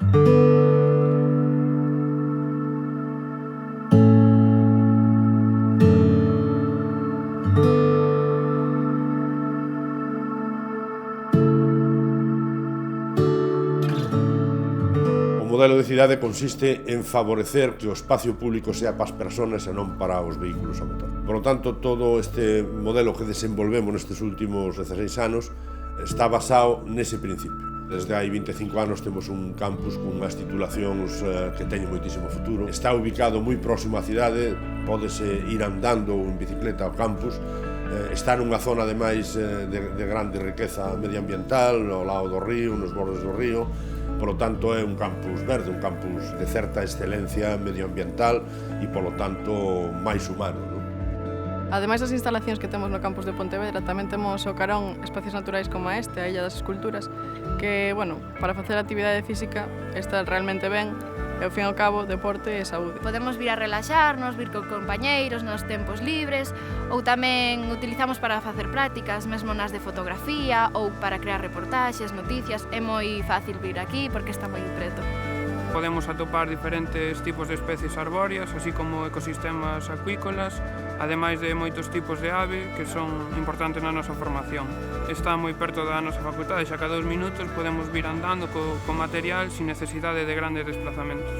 O modelo de cidade consiste en favorecer que o espacio público sea para as persoas e non para os vehículos a motor. Por lo tanto, todo este modelo que desenvolvemos nestes últimos 16 anos está basado nese principio. Desde hai 25 anos temos un campus con unhas titulacións que teñen moitísimo futuro. Está ubicado moi próximo á cidade, pódese ir andando ou en bicicleta ao campus. Está nunha zona ademais de grande riqueza medioambiental, ao lado do río, nos bordes do río. Por lo tanto, é un campus verde, un campus de certa excelencia medioambiental e, por lo tanto, máis humano. Ademais das instalacións que temos no campus de Pontevedra, tamén temos ao carón espacios naturais como este, a Illa das Esculturas, que, bueno, para facer actividade física está realmente ben, e ao fin e ao cabo, deporte e saúde. Podemos vir a relaxarnos, vir con compañeiros nos tempos libres, ou tamén utilizamos para facer prácticas, mesmo nas de fotografía, ou para crear reportaxes, noticias. É moi fácil vir aquí porque está moi preto. Podemos atopar diferentes tipos de especies arbóreas, así como ecosistemas acuícolas, ademais de moitos tipos de ave que son importantes na nosa formación. Está moi perto da nosa facultade, xa cada 2 minutos podemos vir andando co material sin necesidade de grandes desplazamentos.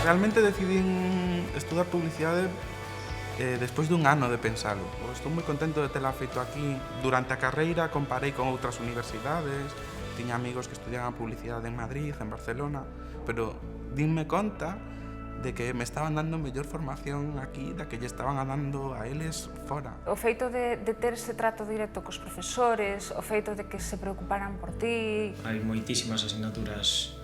Realmente decidín estudar publicidade despois dun ano de pensalo. Estou moi contento de tela feito aquí. Durante a carreira comparei con outras universidades, tiña amigos que estudiaban publicidade en Madrid, en Barcelona, pero dinme conta de que me estaban dando mellor formación aquí da que lle estaban dando a eles fora. O feito de ter ese trato directo cos profesores, o feito de que se preocuparan por ti... Hai moitísimas asignaturas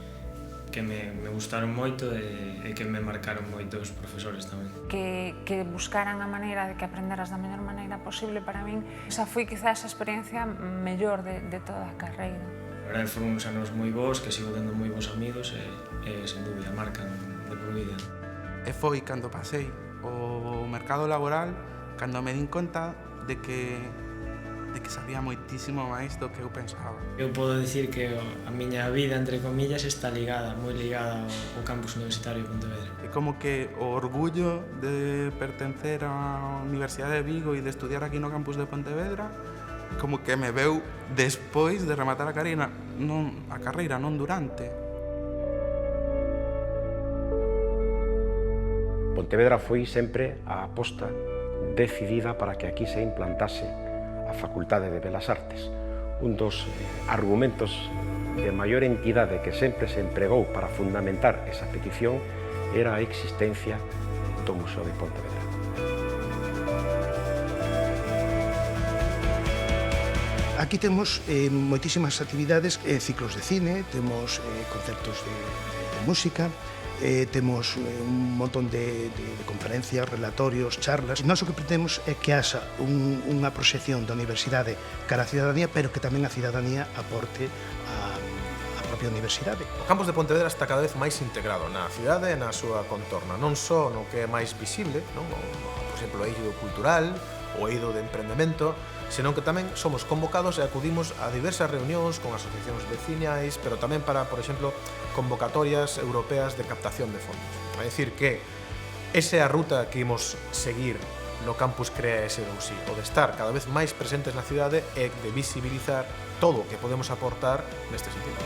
que me gustaron moito e que me marcaron moito os profesores tamén. Que buscaran a maneira de que aprenderas da mellor maneira posible para min. Esa foi quizás a experiencia mellor de toda a carreira. A verdade, foron uns anos moi bons, que sigo tendo moi bons amigos e sen dúbida marcan de por vida. E foi cando pasei o mercado laboral, cando me din conta de que sabía moitísimo máis do que eu pensaba. Eu podo dicir que a miña vida, entre comillas, está ligada, moi ligada ao campus universitario de Pontevedra. É como que o orgullo de pertencer á Universidade de Vigo e de estudiar aquí no campus de Pontevedra como que me veu despois de rematar a carreira, non durante. Pontevedra foi sempre a aposta decidida para que aquí se implantase a Facultade de Belas Artes. Un dos argumentos de maior entidade que sempre se empregou para fundamentar esa petición era a existencia do Museo de Pontevedra. Aquí temos moitísimas actividades, ciclos de cine, temos concertos de música, temos un montón de conferencias, relatorios, charlas. Nós o que pretendemos é que haxa unha proxección da universidade cara á cidadanía, pero que tamén a cidadanía aporte a propia universidade. O campus de Pontevedra está cada vez máis integrado na cidade e na súa contorna, non só no que é máis visible, non? Por exemplo, o eido cultural, o eido de emprendemento, senón que tamén somos convocados e acudimos a diversas reunións con asociacións veciñais, pero tamén para, por exemplo, convocatorias europeas de captación de fondos. É dicir que esa é a ruta que imos seguir no campus Crea S2I, o de estar cada vez máis presentes na cidade e de visibilizar todo o que podemos aportar neste sentido.